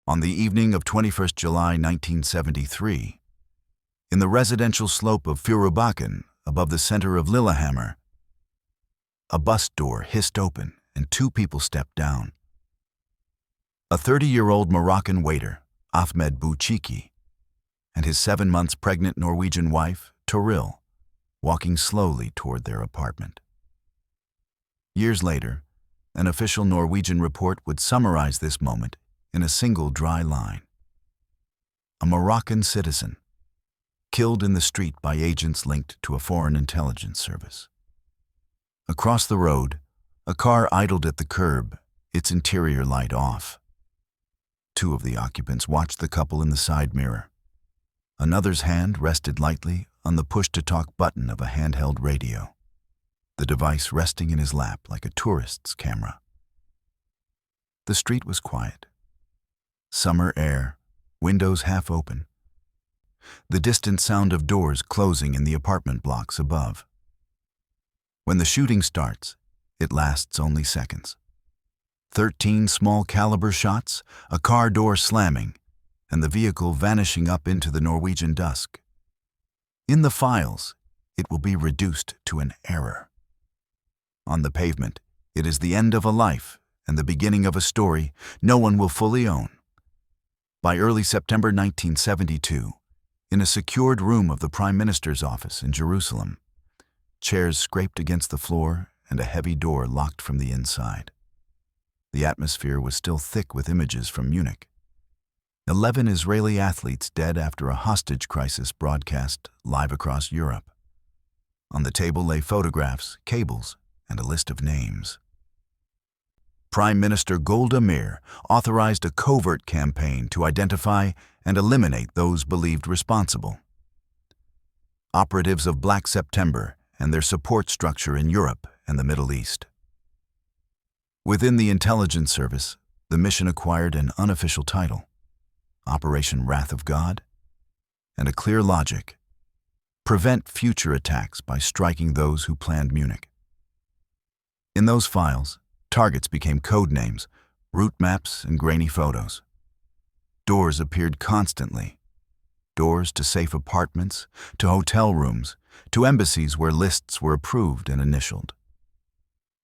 On the evening of 21st July 1973, in the residential slope of Furubakken, above the center of Lillehammer, a bus door hissed open and two people stepped down. A 30-year-old Moroccan waiter, Ahmed Bouchiki, and his 7 months pregnant Norwegian wife, Toril, walking slowly toward their apartment. Years later, an official Norwegian report would summarize this moment in a single dry line. A Moroccan citizen, killed in the street by agents linked to a foreign intelligence service. Across the road, a car idled at the curb, its interior light off. Two of the occupants watched the couple in the side mirror. Another's hand rested lightly on the push-to-talk button of a handheld radio, the device resting in his lap like a tourist's camera. The street was quiet. Summer air, windows half open. The distant sound of doors closing in the apartment blocks above. When the shooting starts, it lasts only seconds. 13 small-caliber shots, a car door slamming, and the vehicle vanishing up into the Norwegian dusk. In the files, it will be reduced to an error. On the pavement, it is the end of a life and the beginning of a story no one will fully own. By early September 1972, in a secured room of the Prime Minister's office in Jerusalem, chairs scraped against the floor and a heavy door locked from the inside. The atmosphere was still thick with images from Munich. 11 Israeli athletes dead after a hostage crisis broadcast live across Europe. On the table lay photographs, cables, and a list of names. Prime Minister Golda Meir authorized a covert campaign to identify and eliminate those believed responsible. Operatives of Black September and their support structure in Europe and the Middle East. Within the intelligence service, the mission acquired an unofficial title, Operation Wrath of God, and a clear logic: prevent future attacks by striking those who planned Munich. In those files, targets became code names, route maps, and grainy photos. Doors appeared constantly. Doors to safe apartments, to hotel rooms, to embassies where lists were approved and initialed.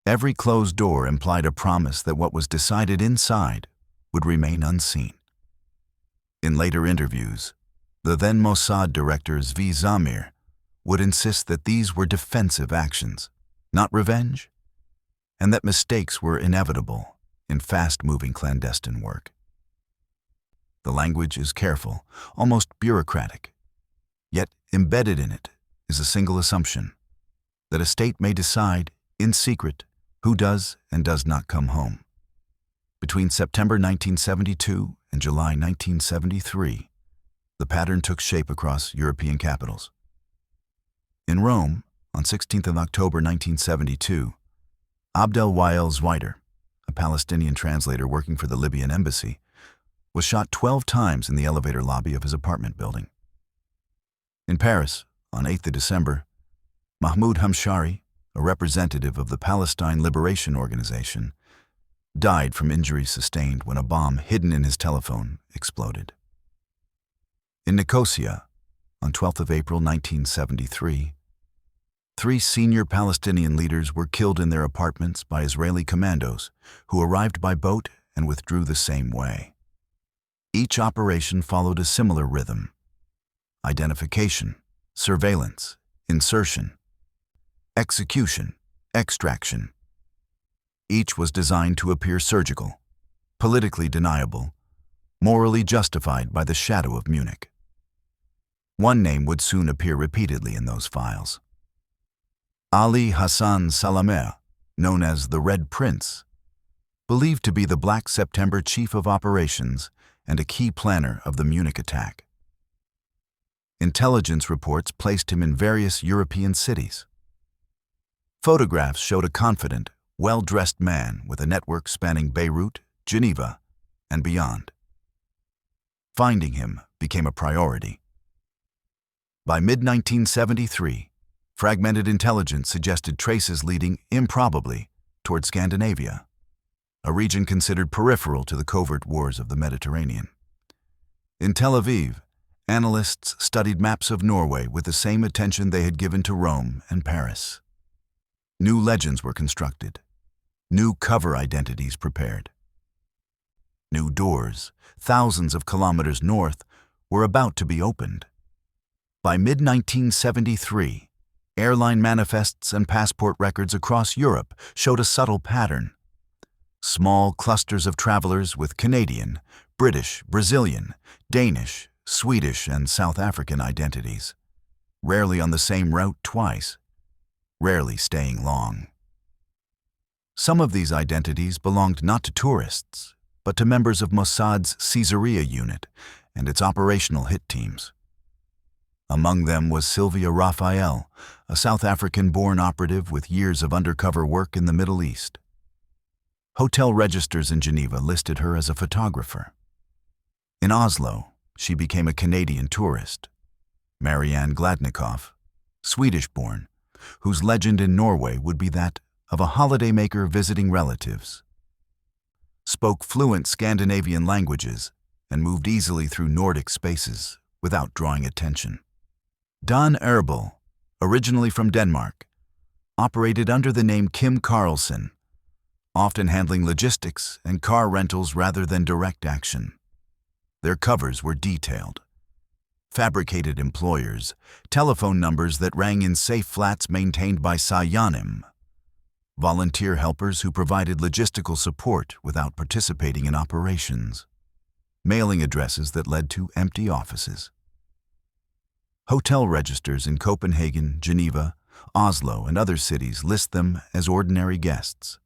Every closed door implied a promise that what was decided inside would remain unseen. In later interviews, the then Mossad director Zvi Zamir would insist that these were defensive actions, not revenge, and that mistakes were inevitable in fast-moving clandestine work. The language is careful, almost bureaucratic, yet embedded in it is a single assumption: that a state may decide, in secret, who does and does not come home. Between September 1972 and July 1973, the pattern took shape across European capitals. In Rome, on 16th of October 1972, Abdel Wael Zweider, a Palestinian translator working for the Libyan embassy, was shot 12 times in the elevator lobby of his apartment building. In Paris, on 8th of December, Mahmoud Hamshari, a representative of the Palestine Liberation Organization, died from injuries sustained when a bomb hidden in his telephone exploded. In Nicosia, on 12th of April 1973, 3 senior Palestinian leaders were killed in their apartments by Israeli commandos who arrived by boat and withdrew the same way. Each operation followed a similar rhythm: identification, surveillance, insertion, execution, extraction. Each was designed to appear surgical, politically deniable, morally justified by the shadow of Munich. One name would soon appear repeatedly in those files: Ali Hassan Salameh, known as the Red Prince, believed to be the Black September chief of operations and a key planner of the Munich attack. Intelligence reports placed him in various European cities. Photographs showed a confident, well-dressed man with a network spanning Beirut, Geneva, and beyond. Finding him became a priority. By mid-1973, fragmented intelligence suggested traces leading, improbably, toward Scandinavia, a region considered peripheral to the covert wars of the Mediterranean. In Tel Aviv, analysts studied maps of Norway with the same attention they had given to Rome and Paris. New legends were constructed, new cover identities prepared. New doors, thousands of kilometers north, were about to be opened. By mid-1973, airline manifests and passport records across Europe showed a subtle pattern. Small clusters of travelers with Canadian, British, Brazilian, Danish, Swedish, and South African identities, rarely on the same route twice, rarely staying long. Some of these identities belonged not to tourists, but to members of Mossad's Caesarea unit and its operational hit teams. Among them was Sylvia Raphael, a South African-born operative with years of undercover work in the Middle East. Hotel registers in Geneva listed her as a photographer. In Oslo, she became a Canadian tourist. Marianne Gladnikoff, Swedish-born, whose legend in Norway would be that of a holidaymaker visiting relatives. Spoke fluent Scandinavian languages and moved easily through Nordic spaces without drawing attention. Dan Erbel, originally from Denmark, operated under the name Kim Carlson, often handling logistics and car rentals rather than direct action. Their covers were detailed. Fabricated employers, telephone numbers that rang in safe flats maintained by Sayanim, volunteer helpers who provided logistical support without participating in operations, mailing addresses that led to empty offices. Hotel registers in Copenhagen, Geneva, Oslo, and other cities list them as ordinary guests.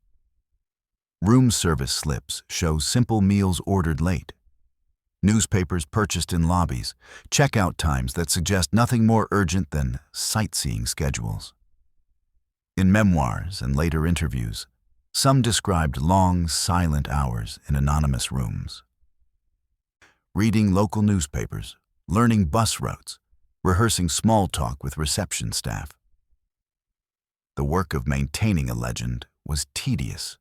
Room service slips show simple meals ordered late. Newspapers purchased in lobbies, checkout times that suggest nothing more urgent than sightseeing schedules. In memoirs and later interviews, some described long, silent hours in anonymous rooms. Reading local newspapers, learning bus routes, rehearsing small talk with reception staff. The work of maintaining a legend was tedious.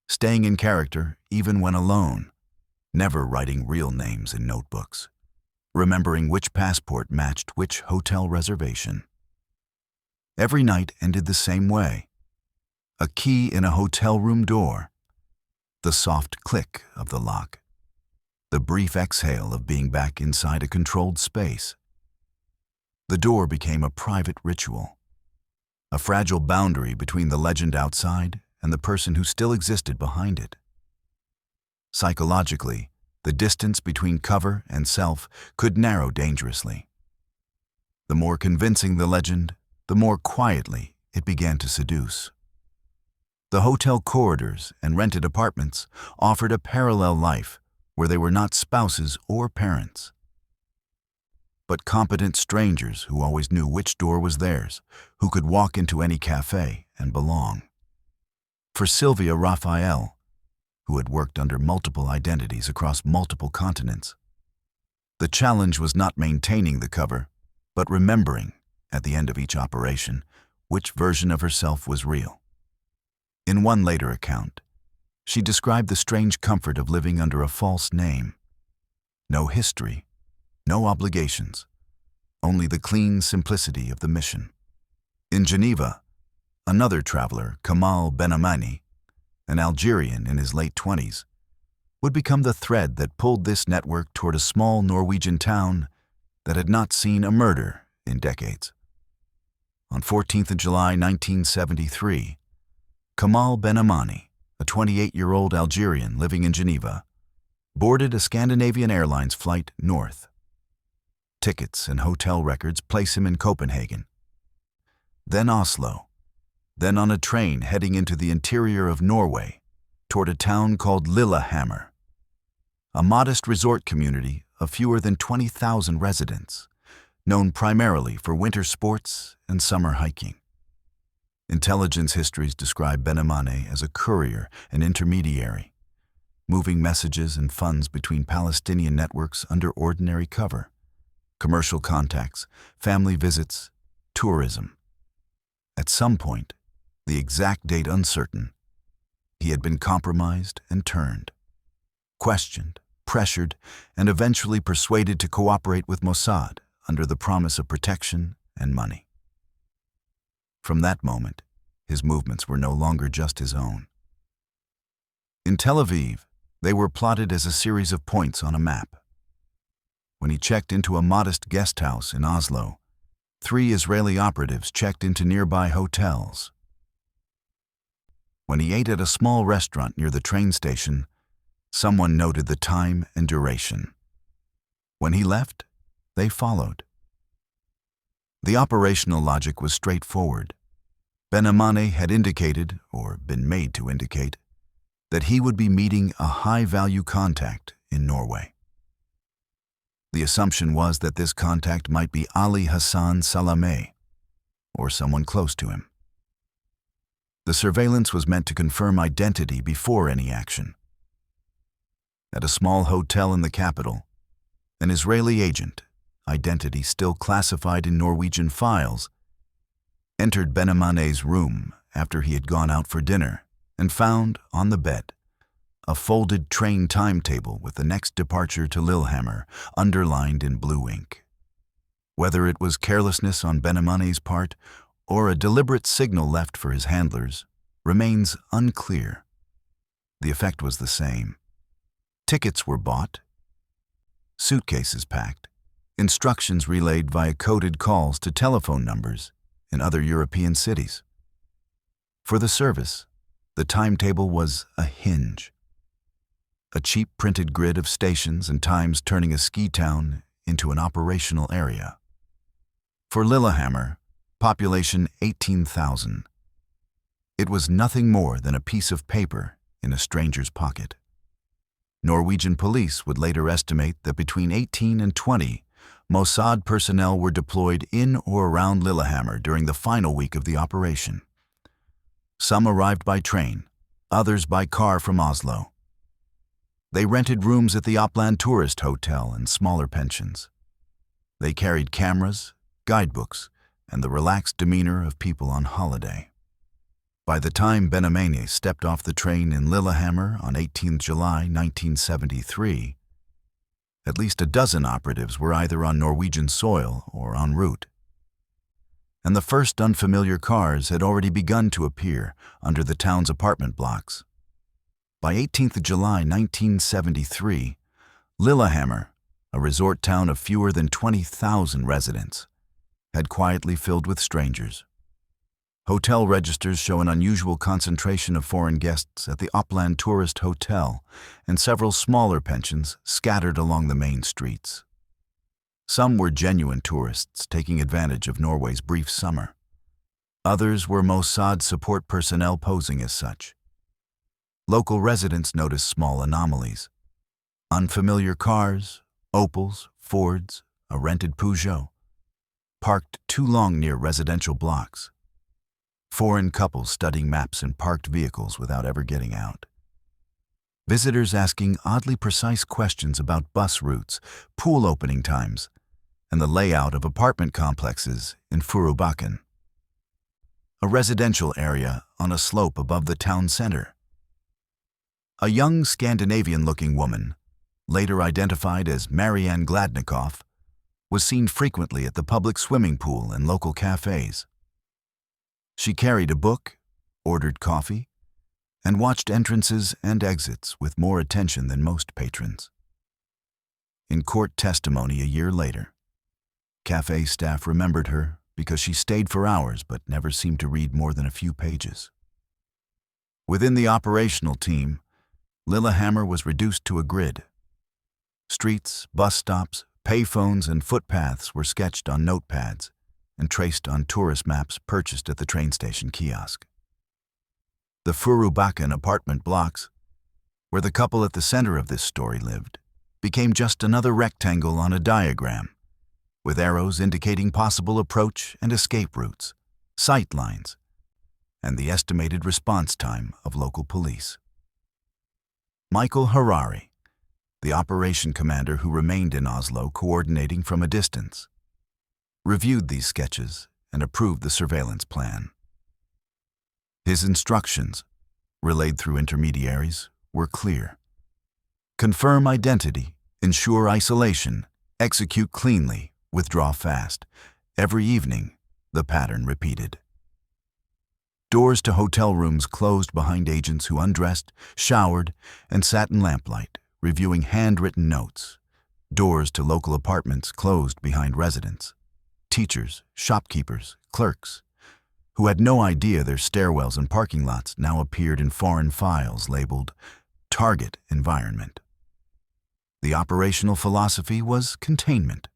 Staying in character even when alone, never writing real names in notebooks, remembering which passport matched which hotel reservation. Every night ended the same way. A key in a hotel room door, the soft click of the lock, the brief exhale of being back inside a controlled space. The door became a private ritual, a fragile boundary between the legend outside and the person who still existed behind it. Psychologically, the distance between cover and self could narrow dangerously. The more convincing the legend, the more quietly it began to seduce. The hotel corridors and rented apartments offered a parallel life where they were not spouses or parents, but competent strangers who always knew which door was theirs, who could walk into any cafe and belong. For Sylvia Raphael, who had worked under multiple identities across multiple continents, the challenge was not maintaining the cover, but remembering, at the end of each operation, which version of herself was real. In one later account, she described the strange comfort of living under a false name. No history, no obligations, only the clean simplicity of the mission. In Geneva, another traveler, Kamal Benamani, an Algerian in his late 20s, would become the thread that pulled this network toward a small Norwegian town that had not seen a murder in decades. On 14th of July 1973, Kamal Benamani, a 28-year-old Algerian living in Geneva, boarded a Scandinavian Airlines flight north. Tickets and hotel records place him in Copenhagen, then Oslo, then on a train heading into the interior of Norway toward a town called Lillehammer, a modest resort community of fewer than 20,000 residents, known primarily for winter sports and summer hiking. Intelligence histories describe Benamane as a courier and intermediary, moving messages and funds between Palestinian networks under ordinary cover, commercial contacts, family visits, tourism. At some point, the exact date uncertain, he had been compromised and turned, questioned, pressured, and eventually persuaded to cooperate with Mossad under the promise of protection and money. From that moment, his movements were no longer just his own. In Tel Aviv, they were plotted as a series of points on a map. When he checked into a modest guest house in Oslo, 3 Israeli operatives checked into nearby hotels. When he ate at a small restaurant near the train station, someone noted the time and duration. When he left, they followed. The operational logic was straightforward. Ben-Amane had indicated, or been made to indicate, that he would be meeting a high-value contact in Norway. The assumption was that this contact might be Ali Hassan Salameh, or someone close to him. The surveillance was meant to confirm identity before any action. At a small hotel in the capital, an Israeli agent, identity still classified in Norwegian files, entered Ben-Amane's room after he had gone out for dinner and found, on the bed, a folded train timetable with the next departure to Lillehammer underlined in blue ink. Whether it was carelessness on Ben-Amane's part or a deliberate signal left for his handlers remains unclear. The effect was the same. Tickets were bought, suitcases packed, instructions relayed via coded calls to telephone numbers in other European cities. For the service, the timetable was a hinge, a cheap printed grid of stations and times turning a ski town into an operational area. For Lillehammer, population 18,000, it was nothing more than a piece of paper in a stranger's pocket. Norwegian police would later estimate that between 18 and 20 Mossad personnel were deployed in or around Lillehammer during the final week of the operation. Some arrived by train, others by car from Oslo. They rented rooms at the Upland Tourist Hotel and smaller pensions. They carried cameras, guidebooks, and the relaxed demeanor of people on holiday. By the time Ben-Amane stepped off the train in Lillehammer on 18 July 1973, at least a dozen operatives were either on Norwegian soil or en route. And the first unfamiliar cars had already begun to appear under the town's apartment blocks. By 18th July 1973, Lillehammer, a resort town of fewer than 20,000 residents, had quietly filled with strangers. Hotel registers show an unusual concentration of foreign guests at the Upland Tourist Hotel and several smaller pensions scattered along the main streets. Some were genuine tourists taking advantage of Norway's brief summer. Others were Mossad support personnel posing as such. Local residents noticed small anomalies. Unfamiliar cars, Opels, Fords, a rented Peugeot, parked too long near residential blocks. Foreign couples studying maps in parked vehicles without ever getting out. Visitors asking oddly precise questions about bus routes, pool opening times, and the layout of apartment complexes in Furubakken, a residential area on a slope above the town center. A young Scandinavian-looking woman, later identified as Marianne Gladnikoff, was seen frequently at the public swimming pool and local cafes. She carried a book, ordered coffee, and watched entrances and exits with more attention than most patrons. In court testimony a year later, cafe staff remembered her because she stayed for hours but never seemed to read more than a few pages. Within the operational team, Lillehammer was reduced to a grid. Streets, bus stops, payphones, and footpaths were sketched on notepads and traced on tourist maps purchased at the train station kiosk. The Furubakken apartment blocks, where the couple at the center of this story lived, became just another rectangle on a diagram, with arrows indicating possible approach and escape routes, sight lines, and the estimated response time of local police. Michael Harari, the operation commander who remained in Oslo coordinating from a distance, reviewed these sketches and approved the surveillance plan. His instructions, relayed through intermediaries, were clear. Confirm identity, ensure isolation, execute cleanly, withdraw fast. Every evening, the pattern repeated. Doors to hotel rooms closed behind agents who undressed, showered, and sat in lamplight, reviewing handwritten notes. Doors to local apartments closed behind residents. Teachers, shopkeepers, clerks, who had no idea their stairwells and parking lots now appeared in foreign files labeled Target Environment. The operational philosophy was containment.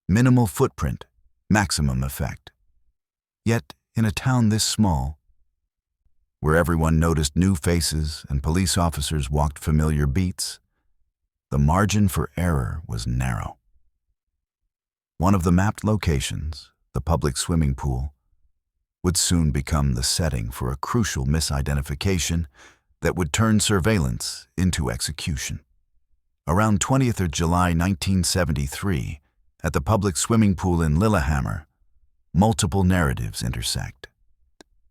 Minimal footprint, maximum effect. Yet, in a town this small, where everyone noticed new faces and police officers walked familiar beats, the margin for error was narrow. One of the mapped locations, the public swimming pool, would soon become the setting for a crucial misidentification that would turn surveillance into execution. Around 20th of July 1973, at the public swimming pool in Lillehammer, multiple narratives intersect.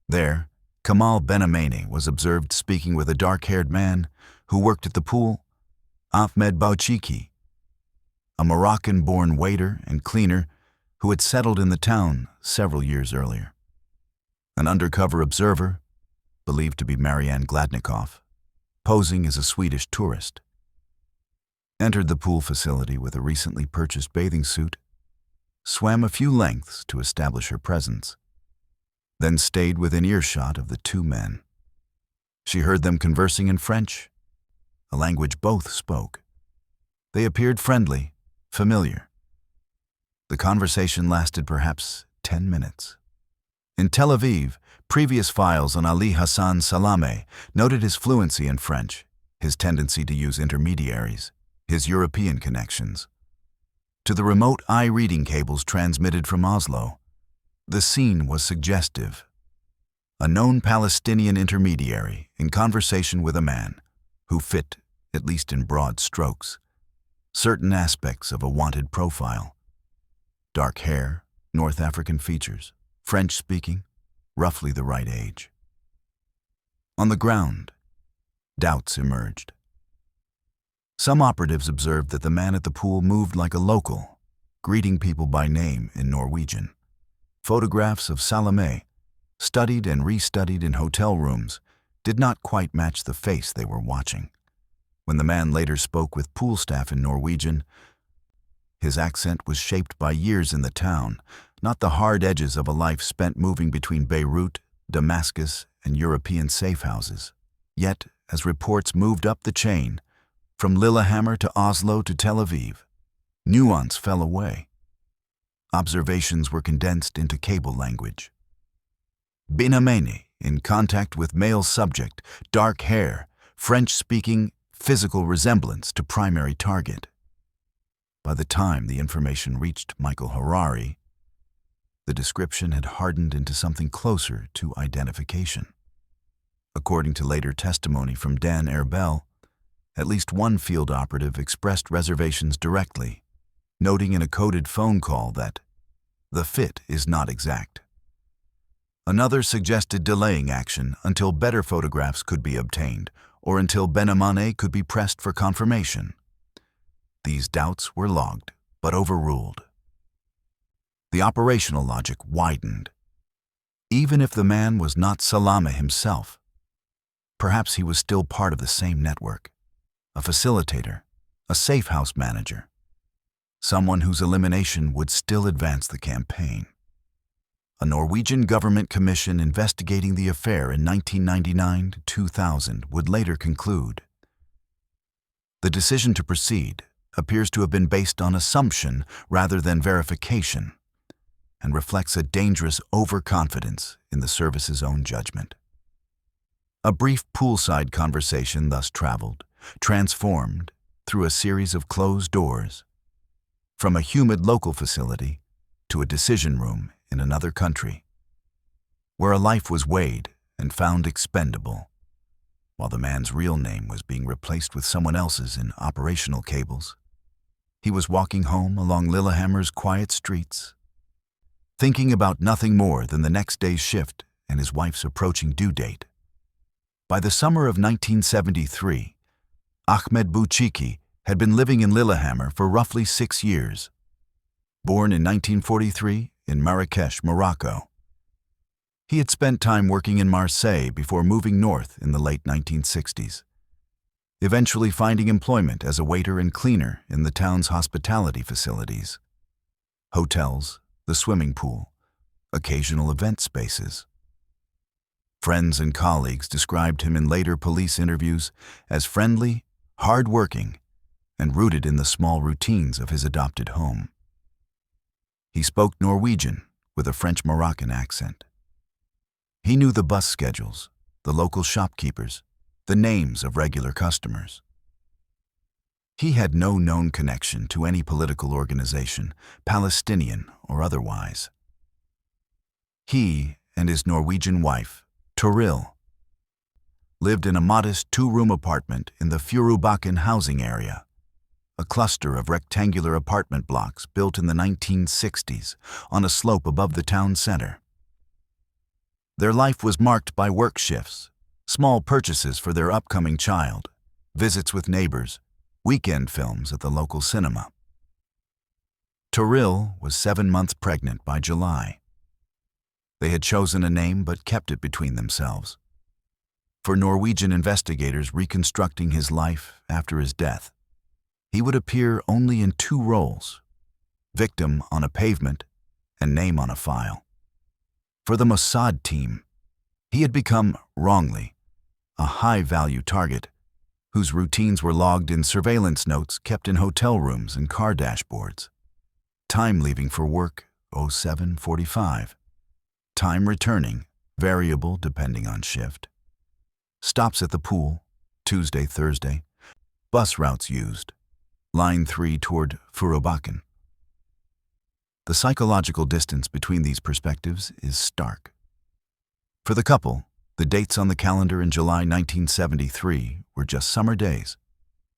There, Kamal Benamene was observed speaking with a dark-haired man who worked at the pool, Ahmed Bouchiki, a Moroccan-born waiter and cleaner who had settled in the town several years earlier. An undercover observer, believed to be Marianne Gladnikoff, posing as a Swedish tourist, entered the pool facility with a recently purchased bathing suit, swam a few lengths to establish her presence, then stayed within earshot of the two men. She heard them conversing in French, a language both spoke. They appeared friendly, familiar. The conversation lasted perhaps 10 minutes. In Tel Aviv, previous files on Ali Hassan Salameh noted his fluency in French, his tendency to use intermediaries, his European connections. To the remote eye-reading cables transmitted from Oslo, the scene was suggestive. A known Palestinian intermediary in conversation with a man who fit, at least in broad strokes, certain aspects of a wanted profile. Dark hair, North African features, French-speaking, roughly the right age. On the ground, doubts emerged. Some operatives observed that the man at the pool moved like a local, greeting people by name in Norwegian. Photographs of Salameh, studied and restudied in hotel rooms, did not quite match the face they were watching. When the man later spoke with pool staff in Norwegian, his accent was shaped by years in the town, not the hard edges of a life spent moving between Beirut, Damascus, and European safe houses. Yet, as reports moved up the chain, from Lillehammer to Oslo to Tel Aviv, nuance fell away. Observations were condensed into cable language. Benamene, in contact with male subject, dark hair, French-speaking, physical resemblance to primary target. By the time the information reached Michael Harari, the description had hardened into something closer to identification. According to later testimony from Dan Erbell, at least one field operative expressed reservations directly, noting in a coded phone call that the fit is not exact. Another suggested delaying action until better photographs could be obtained or until Benamene could be pressed for confirmation. These doubts were logged, but overruled. The operational logic widened. Even if the man was not Salameh himself, perhaps he was still part of the same network, a facilitator, a safe house manager, someone whose elimination would still advance the campaign. A Norwegian government commission investigating the affair in 1999 to 2000 would later conclude. The decision to proceed appears to have been based on assumption rather than verification, and reflects a dangerous overconfidence in the service's own judgment. A brief poolside conversation thus traveled, transformed through a series of closed doors, from a humid local facility to a decision room in another country, where a life was weighed and found expendable, while the man's real name was being replaced with someone else's in operational cables. He was walking home along Lillehammer's quiet streets, thinking about nothing more than the next day's shift and his wife's approaching due date. By the summer of 1973, Ahmed Bouchiki had been living in Lillehammer for roughly 6 years. Born in 1943 in Marrakesh, Morocco. He had spent time working in Marseille before moving north in the late 1960s, eventually finding employment as a waiter and cleaner in the town's hospitality facilities, hotels, the swimming pool, occasional event spaces. Friends and colleagues described him in later police interviews as friendly, hard-working, and rooted in the small routines of his adopted home. He spoke Norwegian with a French-Moroccan accent. He knew the bus schedules, the local shopkeepers, the names of regular customers. He had no known connection to any political organization, Palestinian or otherwise. He and his Norwegian wife, Toril, lived in a modest 2-room apartment in the Furubakken housing area, a cluster of rectangular apartment blocks built in the 1960s on a slope above the town center. Their life was marked by work shifts, small purchases for their upcoming child, visits with neighbors, weekend films at the local cinema. Toril was 7 months pregnant by July. They had chosen a name but kept it between themselves. For Norwegian investigators reconstructing his life after his death, he would appear only in 2 roles: victim on a pavement and name on a file. For the Mossad team, he had become, wrongly, a high-value target whose routines were logged in surveillance notes kept in hotel rooms and car dashboards. Time leaving for work, 07:45. Time returning, variable depending on shift. Stops at the pool, Tuesday, Thursday. Bus routes used, Line 3 toward Furubakken. The psychological distance between these perspectives is stark. For the couple, the dates on the calendar in July 1973 were just summer days,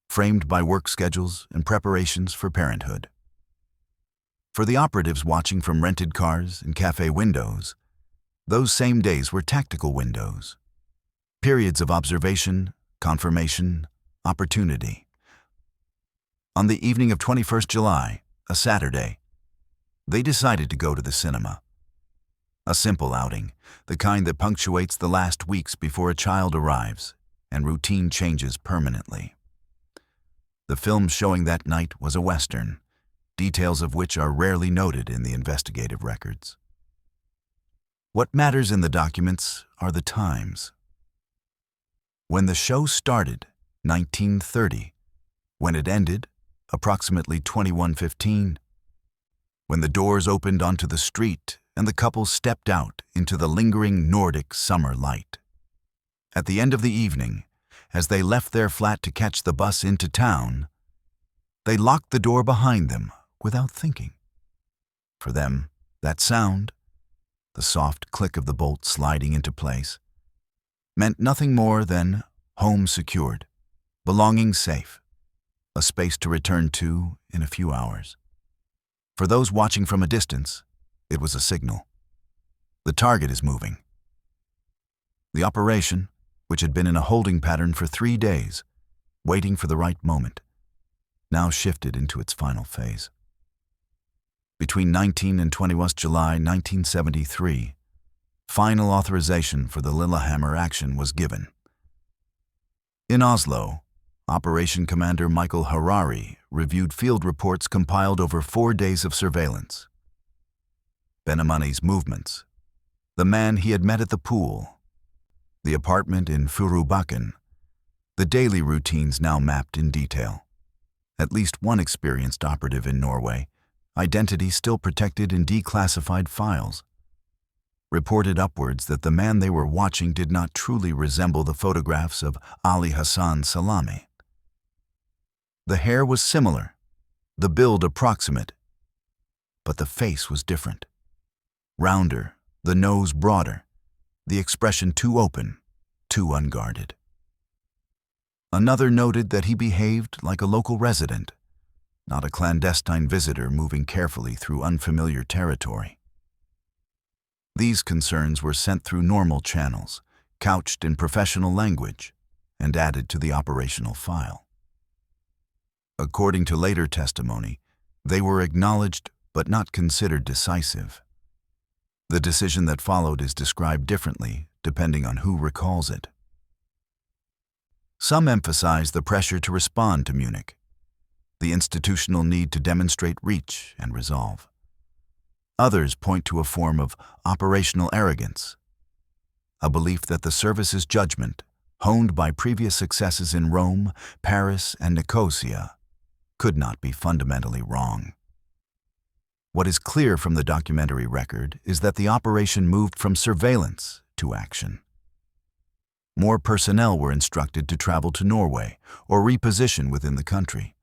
framed by work schedules and preparations for parenthood. For the operatives watching from rented cars and cafe windows, those same days were tactical windows, periods of observation, confirmation, opportunity. On the evening of 21st July, a Saturday, they decided to go to the cinema. A simple outing, the kind that punctuates the last weeks before a child arrives and routine changes permanently. The film showing that night was a Western, details of which are rarely noted in the investigative records. What matters in the documents are the times. When the show started, 19:30. When it ended, approximately 21:15. When the doors opened onto the street and the couple stepped out into the lingering Nordic summer light. At the end of the evening, as they left their flat to catch the bus into town, they locked the door behind them without thinking. For them, that sound, the soft click of the bolt sliding into place, meant nothing more than home secured, belongings safe, a space to return to in a few hours. For those watching from a distance, it was a signal. The target is moving. The operation, which had been in a holding pattern for 3 days, waiting for the right moment, now shifted into its final phase. Between 19 and 21 July 1973, final authorization for the Lillehammer action was given. In Oslo, Operation Commander Michael Harari reviewed field reports compiled over 4 days of surveillance. Benamani's movements, the man he had met at the pool, the apartment in Furubakken, the daily routines now mapped in detail. At least one experienced operative in Norway, identity still protected in declassified files, reported upwards that the man they were watching did not truly resemble the photographs of Ali Hassan Salami. The hair was similar, the build approximate, but the face was different. Rounder, the nose broader, the expression too open, too unguarded. Another noted that he behaved like a local resident, not a clandestine visitor moving carefully through unfamiliar territory. These concerns were sent through normal channels, couched in professional language, and added to the operational file. According to later testimony, they were acknowledged but not considered decisive. The decision that followed is described differently depending on who recalls it. Some emphasize the pressure to respond to Munich, the institutional need to demonstrate reach and resolve. Others point to a form of operational arrogance, a belief that the service's judgment, honed by previous successes in Rome, Paris, and Nicosia, could not be fundamentally wrong. What is clear from the documentary record is that the operation moved from surveillance to action. More personnel were instructed to travel to Norway or reposition within the country.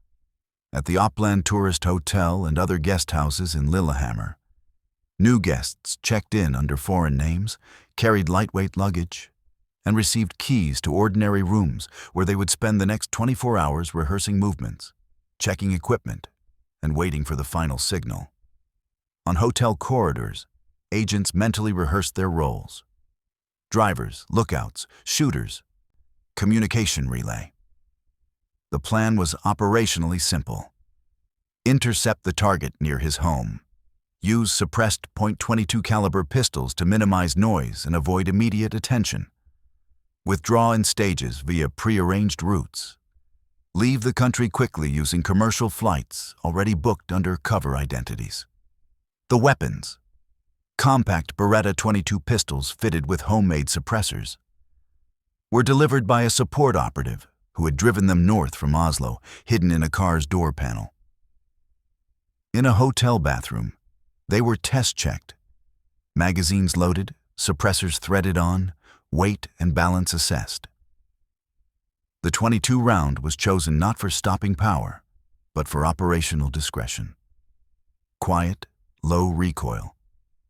At the Opland Tourist Hotel and other guest houses in Lillehammer, new guests checked in under foreign names, carried lightweight luggage, and received keys to ordinary rooms where they would spend the next 24 hours rehearsing movements, checking equipment, and waiting for the final signal. On hotel corridors, agents mentally rehearsed their roles: drivers, lookouts, shooters, communication relay. The plan was operationally simple: intercept the target near his home, use suppressed .22 caliber pistols to minimize noise and avoid immediate attention, withdraw in stages via pre-arranged routes, leave the country quickly using commercial flights already booked under cover identities. The weapons: compact Beretta .22 pistols fitted with homemade suppressors, were delivered by a support operative who had driven them north from Oslo, hidden in a car's door panel. In a hotel bathroom, they were test-checked, magazines loaded, suppressors threaded on, weight and balance assessed. The .22 round was chosen not for stopping power, but for operational discretion. Quiet, low recoil,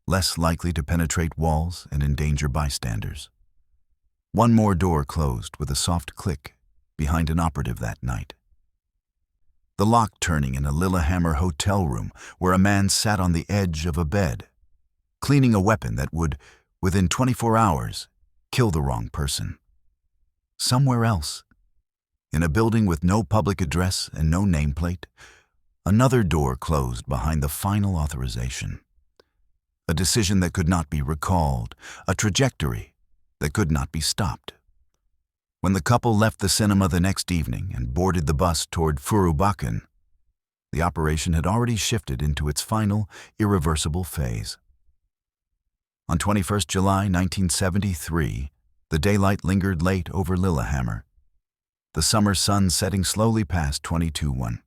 less likely to penetrate walls and endanger bystanders. One more door closed with a soft click behind an operative that night. The lock turning in a Lillehammer hotel room where a man sat on the edge of a bed, cleaning a weapon that would, within 24 hours, kill the wrong person. Somewhere else, in a building with no public address and no nameplate, another door closed behind the final authorization. A decision that could not be recalled, a trajectory that could not be stopped. When the couple left the cinema the next evening and boarded the bus toward Furubakken, the operation had already shifted into its final, irreversible phase. On 21st July 1973, the daylight lingered late over Lillehammer, the summer sun setting slowly past 22:1.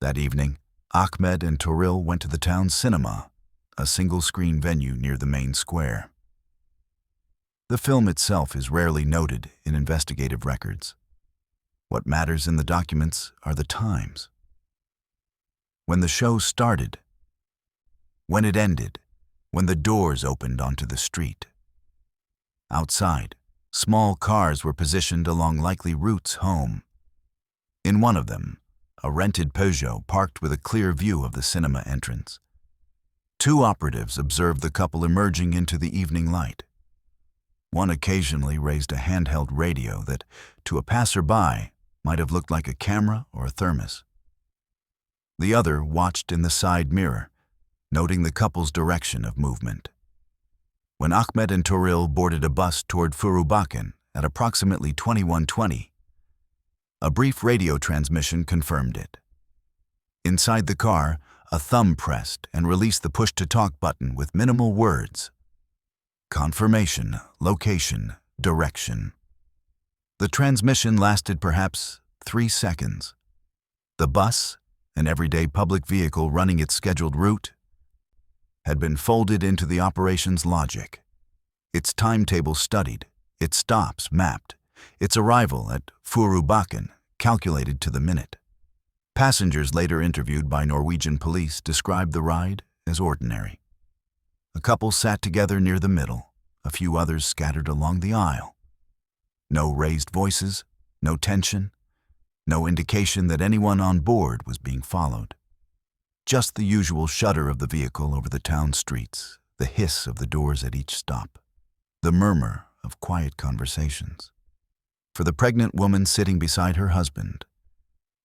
That evening, Ahmed and Toril went to the town's cinema, a single-screen venue near the main square. The film itself is rarely noted in investigative records. What matters in the documents are the times. When the show started, when it ended, when the doors opened onto the street. Outside, small cars were positioned along likely routes home. In one of them, a rented Peugeot parked with a clear view of the cinema entrance. Two operatives observed the couple emerging into the evening light. One occasionally raised a handheld radio that, to a passerby, might have looked like a camera or a thermos. The other watched in the side mirror, noting the couple's direction of movement. When Ahmed and Toril boarded a bus toward Furubakken at approximately 21:20, a brief radio transmission confirmed it. Inside the car, a thumb pressed and released the push-to-talk button with minimal words. Confirmation, location, direction. The transmission lasted perhaps 3 seconds. The bus, an everyday public vehicle running its scheduled route, had been folded into the operation's logic, its timetable studied, its stops mapped, its arrival at Furubakken calculated to the minute. Passengers later interviewed by Norwegian police described the ride as ordinary. A couple sat together near the middle, a few others scattered along the aisle. No raised voices, no tension, no indication that anyone on board was being followed. Just the usual shudder of the vehicle over the town streets, the hiss of the doors at each stop, the murmur of quiet conversations. For the pregnant woman sitting beside her husband,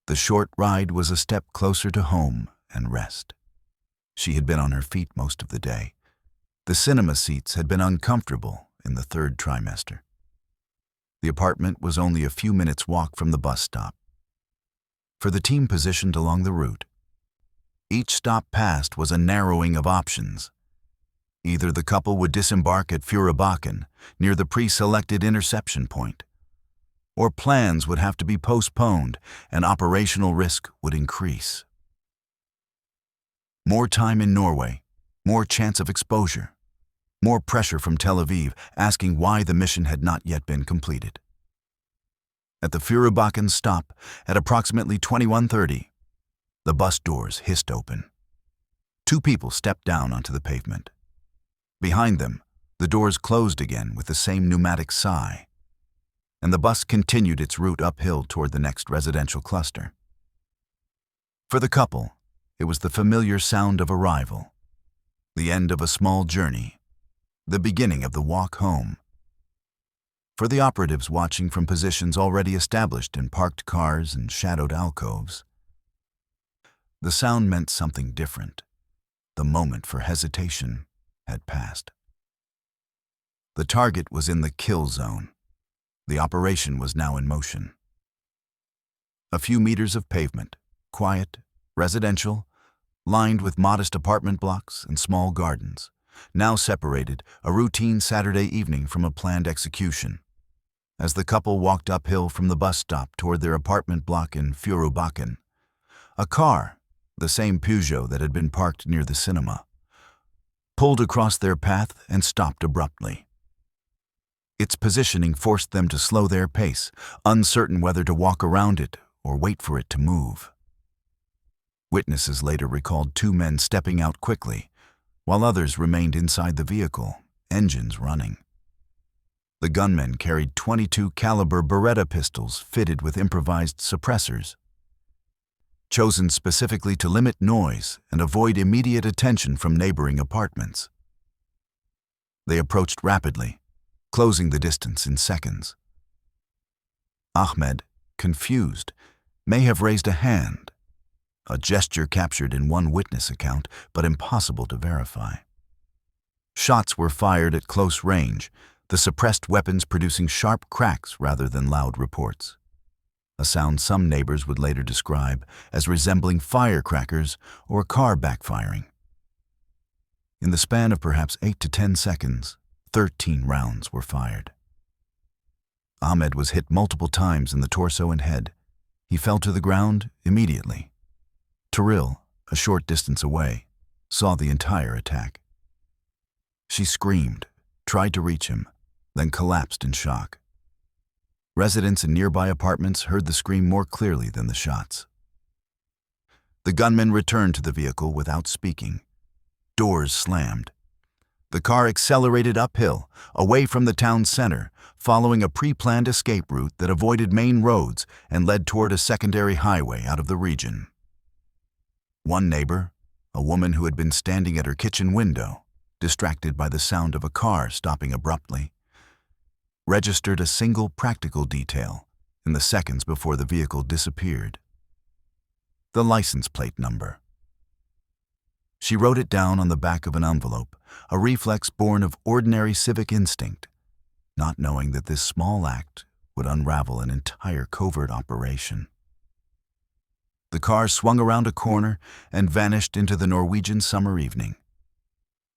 The short ride was a step closer to home and rest. She had been on her feet most of the day. The cinema seats had been uncomfortable in the third trimester. The apartment was only a few minutes' walk from the bus stop. For the team positioned along the route, each stop passed was a narrowing of options. Either the couple would disembark at Furubakken, near the pre-selected interception point, or plans would have to be postponed and operational risk would increase. More time in Norway, more chance of exposure, more pressure from Tel Aviv asking why the mission had not yet been completed. At the Furubakken stop, at approximately 21:30, the bus doors hissed open. Two people stepped down onto the pavement. Behind them, the doors closed again with the same pneumatic sigh, and the bus continued its route uphill toward the next residential cluster. For the couple, it was the familiar sound of arrival, the end of a small journey, the beginning of the walk home. For the operatives watching from positions already established in parked cars and shadowed alcoves, the sound meant something different. The moment for hesitation had passed. The target was in the kill zone. The operation was now in motion. A few meters of pavement, quiet, residential, lined with modest apartment blocks and small gardens, now separated a routine Saturday evening from a planned execution. As the couple walked uphill from the bus stop toward their apartment block in Furubakken, a car, the same Peugeot that had been parked near the cinema, pulled across their path and stopped abruptly. Its positioning forced them to slow their pace, uncertain whether to walk around it or wait for it to move. Witnesses later recalled two men stepping out quickly, while others remained inside the vehicle, engines running. The gunmen carried .22 caliber Beretta pistols fitted with improvised suppressors, chosen specifically to limit noise and avoid immediate attention from neighboring apartments. They approached rapidly, closing the distance in seconds. Ahmed, confused, may have raised a hand, a gesture captured in one witness account but impossible to verify. Shots were fired at close range, the suppressed weapons producing sharp cracks rather than loud reports, a sound some neighbors would later describe as resembling firecrackers or a car backfiring. In the span of perhaps 8 to 10 seconds, 13 rounds were fired. Ahmed was hit multiple times in the torso and head. He fell to the ground immediately. Turil, a short distance away, saw the entire attack. She screamed, tried to reach him, then collapsed in shock. Residents in nearby apartments heard the scream more clearly than the shots. The gunmen returned to the vehicle without speaking. Doors slammed. The car accelerated uphill, away from the town center, following a pre-planned escape route that avoided main roads and led toward a secondary highway out of the region. One neighbor, a woman who had been standing at her kitchen window, distracted by the sound of a car stopping abruptly, registered a single practical detail in the seconds before the vehicle disappeared: the license plate number. She wrote it down on the back of an envelope, a reflex born of ordinary civic instinct, not knowing that this small act would unravel an entire covert operation. The car swung around a corner and vanished into the Norwegian summer evening,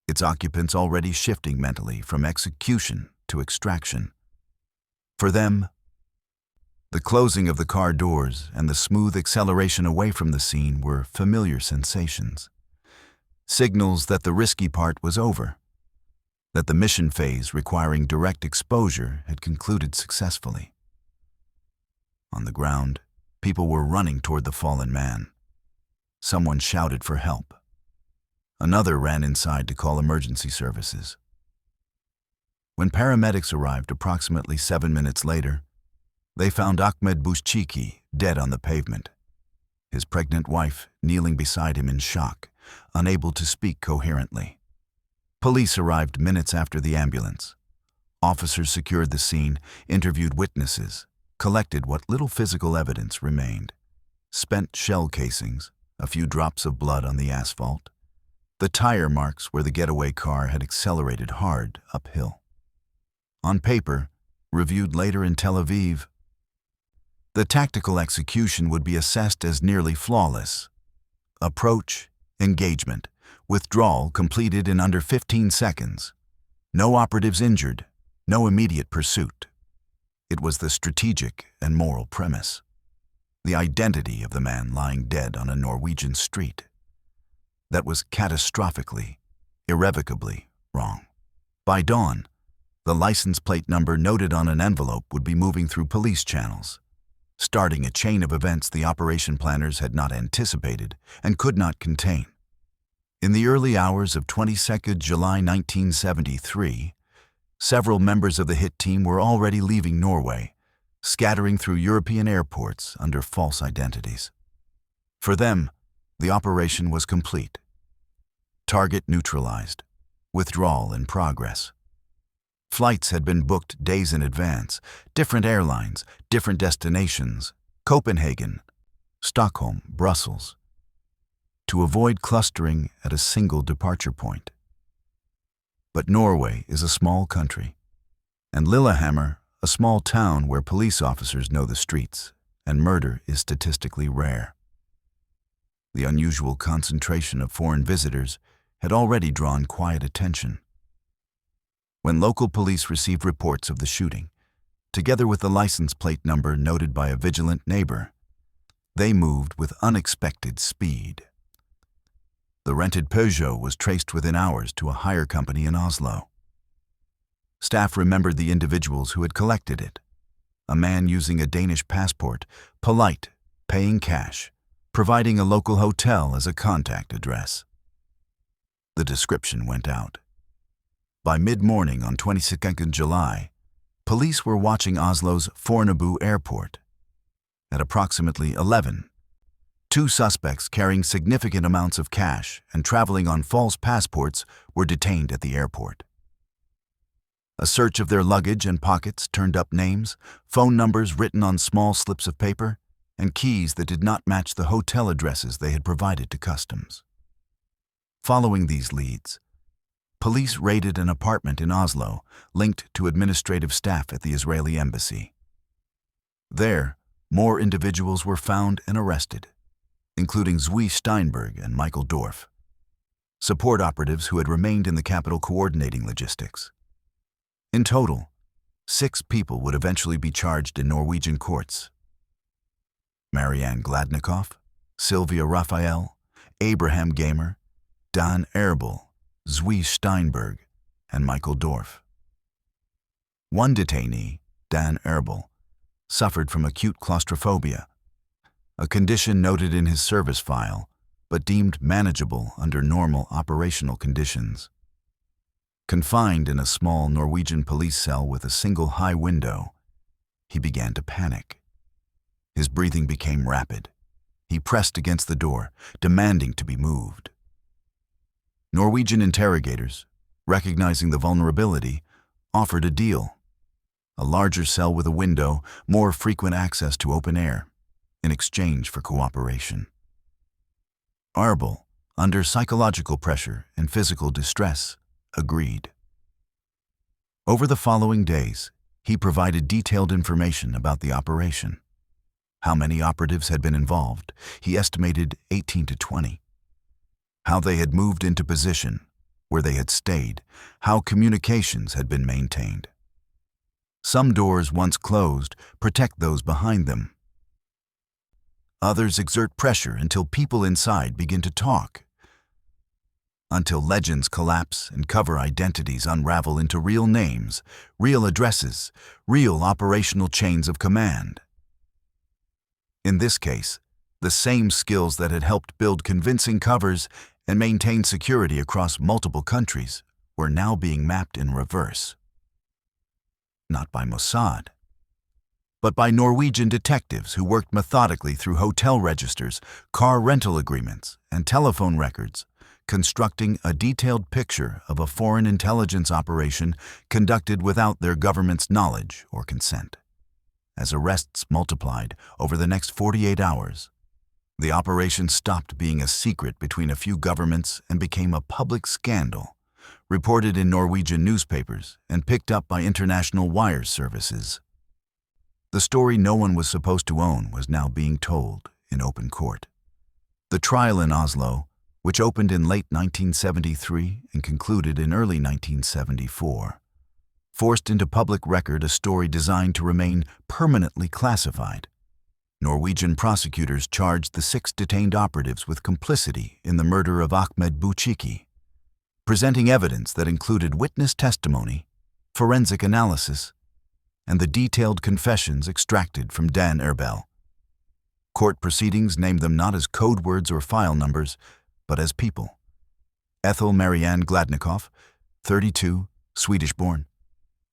its occupants already shifting mentally from execution to extraction. For them, the closing of the car doors and the smooth acceleration away from the scene were familiar sensations, signals that the risky part was over, that the mission phase requiring direct exposure had concluded successfully. On the ground, people were running toward the fallen man. Someone shouted for help. Another ran inside to call emergency services. When paramedics arrived approximately 7 minutes later, they found Ahmed Bushchiki dead on the pavement, his pregnant wife kneeling beside him in shock, unable to speak coherently. Police arrived minutes after the ambulance. Officers secured the scene, interviewed witnesses, collected what little physical evidence remained. spent shell casings, a few drops of blood on the asphalt, the tire marks where the getaway car had accelerated hard uphill. On paper, reviewed later in Tel Aviv, the tactical execution would be assessed as nearly flawless. Approach, engagement, withdrawal completed in under 15 seconds. No operatives injured, no immediate pursuit. It was the strategic and moral premise. The identity of the man lying dead on a Norwegian street. That was catastrophically, irrevocably wrong. By dawn, the license plate number noted on an envelope would be moving through police channels, starting a chain of events the operation planners had not anticipated and could not contain. In the early hours of 22nd July 1973, several members of the hit team were already leaving Norway, scattering through European airports under false identities. For them, the operation was complete. Target neutralized. Withdrawal in progress. Flights had been booked days in advance, different airlines, different destinations, Copenhagen, Stockholm, Brussels, to avoid clustering at a single departure point. But Norway is a small country, and Lillehammer, a small town where police officers know the streets, and murder is statistically rare. The unusual concentration of foreign visitors had already drawn quiet attention. When local police received reports of the shooting, together with the license plate number noted by a vigilant neighbor, they moved with unexpected speed. The rented Peugeot was traced within hours to a hire company in Oslo. Staff remembered the individuals who had collected it. A man using a Danish passport, polite, paying cash, providing a local hotel as a contact address. The description went out. By mid-morning on 22nd July, police were watching Oslo's Fornebu airport. At approximately 11, two suspects carrying significant amounts of cash and traveling on false passports were detained at the airport. A search of their luggage and pockets turned up names, phone numbers written on small slips of paper, and keys that did not match the hotel addresses they had provided to customs. Following these leads, police raided an apartment in Oslo linked to administrative staff at the Israeli embassy. There, more individuals were found and arrested, including Zwi Steinberg and Michael Dorf, support operatives who had remained in the capital coordinating logistics. In total, 6 people would eventually be charged in Norwegian courts. Marianne Gladnikoff, Sylvia Raphael, Abraham Gamer, Dan Erbel, Zwi Steinberg, and Michael Dorf. One detainee, Dan Erbel, suffered from acute claustrophobia, a condition noted in his service file, but deemed manageable under normal operational conditions. Confined in a small Norwegian police cell with a single high window, he began to panic. His breathing became rapid. He pressed against the door, demanding to be moved. Norwegian interrogators, recognizing the vulnerability, offered a deal: a larger cell with a window, more frequent access to open air, in exchange for cooperation. Erbel, under psychological pressure and physical distress, agreed. Over the following days, he provided detailed information about the operation. How many operatives had been involved? He estimated 18 to 20. How they had moved into position, where they had stayed, how communications had been maintained. Some doors, once closed, protect those behind them. Others exert pressure until people inside begin to talk. Until legends collapse and cover identities unravel into real names, real addresses, real operational chains of command. In this case, the same skills that had helped build convincing covers and maintain security across multiple countries were now being mapped in reverse. Not by Mossad, but by Norwegian detectives who worked methodically through hotel registers, car rental agreements, and telephone records, constructing a detailed picture of a foreign intelligence operation conducted without their government's knowledge or consent. As arrests multiplied over the next 48 hours, The operation stopped being a secret between a few governments and became a public scandal, reported in Norwegian newspapers and picked up by international wire services. The story no one was supposed to own was now being told in open court. The trial in Oslo, which opened in late 1973 and concluded in early 1974, forced into public record a story designed to remain permanently classified. Norwegian prosecutors charged the 6 detained operatives with complicity in the murder of Ahmed Bouchiki, presenting evidence that included witness testimony, forensic analysis, and the detailed confessions extracted from Dan Erbel. Court proceedings named them not as code words or file numbers, but as people. Ethel Marianne Gladnikoff, 32, Swedish-born.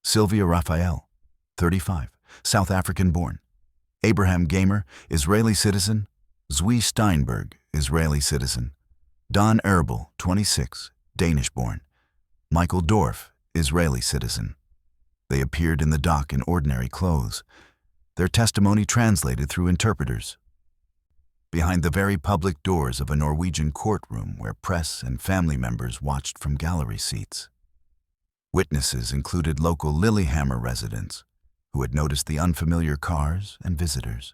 Sylvia Raphael, 35, South African-born. Abraham Gamer, Israeli citizen. Zwi Steinberg, Israeli citizen. Don Erbel, 26, Danish-born. Michael Dorf, Israeli citizen. They appeared in the dock in ordinary clothes, their testimony translated through interpreters. Behind the very public doors of a Norwegian courtroom where press and family members watched from gallery seats. Witnesses included local Lillehammer residents who had noticed the unfamiliar cars and visitors.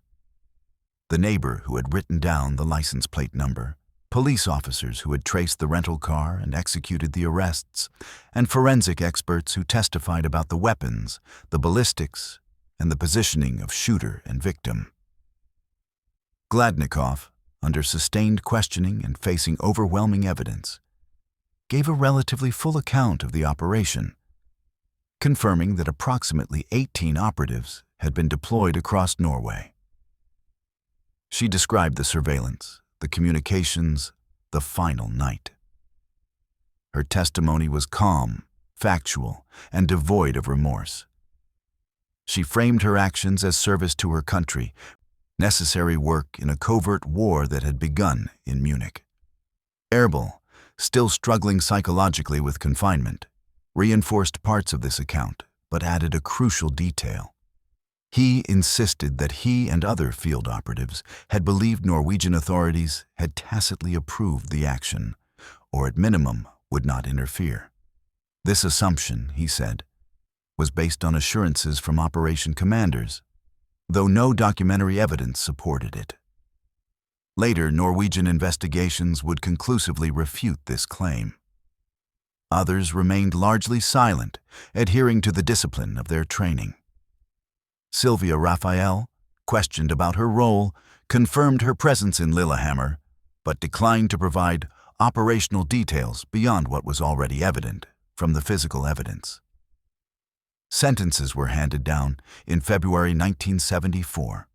The neighbor who had written down the license plate number, police officers who had traced the rental car and executed the arrests, and forensic experts who testified about the weapons, the ballistics, and the positioning of shooter and victim. Gladnikoff, under sustained questioning and facing overwhelming evidence, gave a relatively full account of the operation, confirming that approximately 18 operatives had been deployed across Norway. She described the surveillance, the communications, the final night. Her testimony was calm, factual, and devoid of remorse. She framed her actions as service to her country, necessary work in a covert war that had begun in Munich. Erbel, still struggling psychologically with confinement, reinforced parts of this account, but added a crucial detail. He insisted that he and other field operatives had believed Norwegian authorities had tacitly approved the action, or at minimum would not interfere. This assumption, he said, was based on assurances from operation commanders, though no documentary evidence supported it. Later, Norwegian investigations would conclusively refute this claim. Others remained largely silent, adhering to the discipline of their training. Sylvia Raphael, questioned about her role, confirmed her presence in Lillehammer, but declined to provide operational details beyond what was already evident from the physical evidence. Sentences were handed down in February 1974.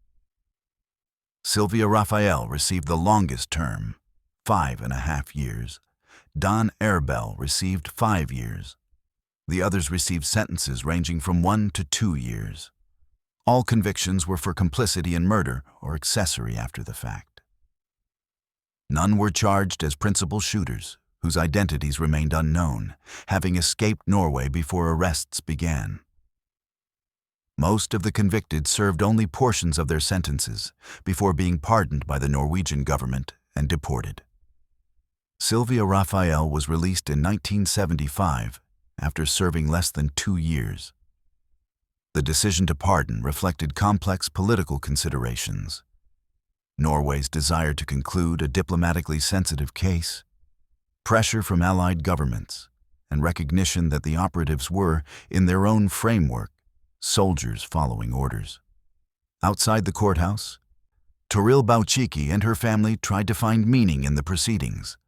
Sylvia Raphael received the longest term, 5.5 years. Don Erbel received 5 years. The others received sentences ranging from 1 to 2 years. All convictions were for complicity in murder or accessory after the fact. None were charged as principal shooters, whose identities remained unknown, having escaped Norway before arrests began. Most of the convicted served only portions of their sentences before being pardoned by the Norwegian government and deported. Sylvia Raphael was released in 1975 after serving less than 2 years. The decision to pardon reflected complex political considerations. Norway's desire to conclude a diplomatically sensitive case, pressure from allied governments, and recognition that the operatives were, in their own framework, soldiers following orders. Outside the courthouse, Toril Bouchiki and her family tried to find meaning in the proceedings.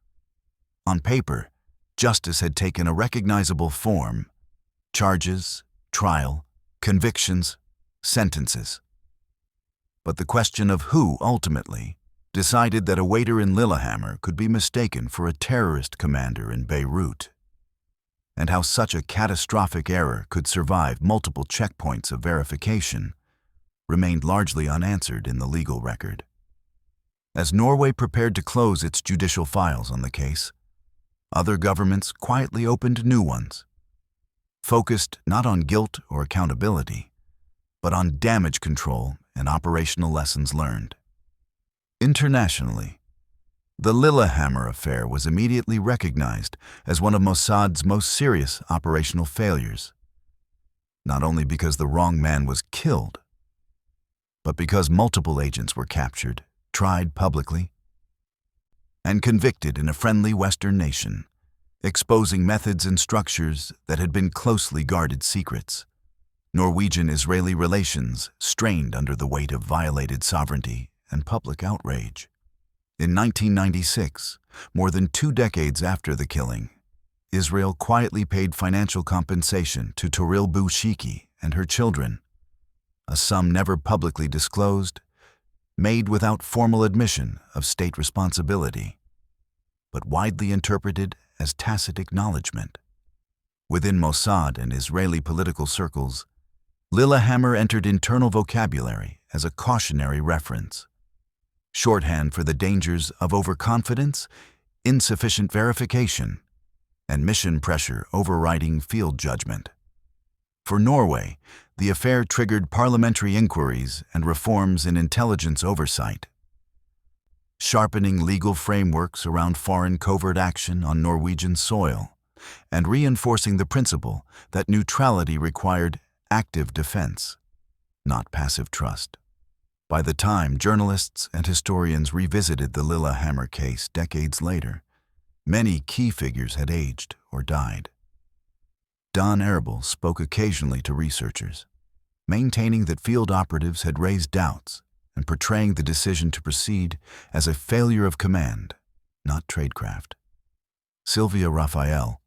On paper, justice had taken a recognizable form: charges, trial, convictions, sentences. But the question of who ultimately decided that a waiter in Lillehammer could be mistaken for a terrorist commander in Beirut, and how such a catastrophic error could survive multiple checkpoints of verification, remained largely unanswered in the legal record. As Norway prepared to close its judicial files on the case, other governments quietly opened new ones, focused not on guilt or accountability, but on damage control and operational lessons learned. Internationally, the Lillehammer affair was immediately recognized as one of Mossad's most serious operational failures, not only because the wrong man was killed, but because multiple agents were captured, tried publicly, and convicted in a friendly Western nation, exposing methods and structures that had been closely guarded secrets. Norwegian-Israeli relations strained under the weight of violated sovereignty and public outrage. In 1996, more than 2 decades after the killing, Israel quietly paid financial compensation to Toril Boushiki and her children, a sum never publicly disclosed, made without formal admission of state responsibility, but widely interpreted as tacit acknowledgement. Within Mossad and Israeli political circles, Lillehammer entered internal vocabulary as a cautionary reference, shorthand for the dangers of overconfidence, insufficient verification, and mission pressure overriding field judgment. For Norway, the affair triggered parliamentary inquiries and reforms in intelligence oversight, sharpening legal frameworks around foreign covert action on Norwegian soil, and reinforcing the principle that neutrality required active defense, not passive trust. By the time journalists and historians revisited the Lillehammer case decades later, many key figures had aged or died. Don Arable spoke occasionally to researchers, maintaining that field operatives had raised doubts and portraying the decision to proceed as a failure of command, not tradecraft. Sylvia Raphael,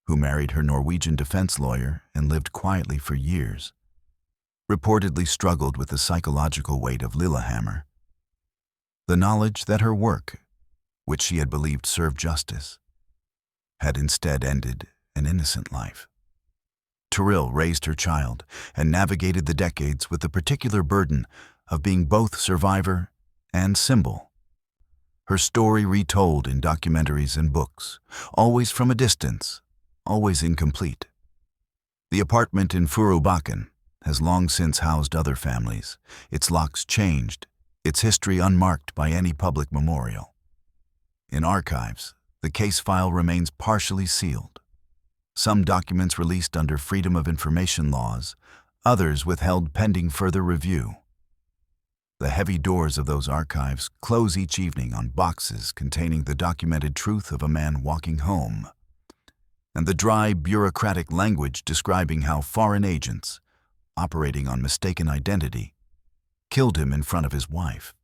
who married her Norwegian defense lawyer and lived quietly for years, reportedly struggled with the psychological weight of Lillehammer. The knowledge that her work, which she had believed served justice, had instead ended an innocent life. Toril raised her child and navigated the decades with the particular burden of being both survivor and symbol. Her story retold in documentaries and books, always from a distance, always incomplete. The apartment in Furubakken has long since housed other families, its locks changed, its history unmarked by any public memorial. In archives, the case file remains partially sealed. Some documents released under Freedom of Information laws, others withheld pending further review. The heavy doors of those archives close each evening on boxes containing the documented truth of a man walking home, and the dry, bureaucratic language describing how foreign agents, operating on mistaken identity, killed him in front of his wife.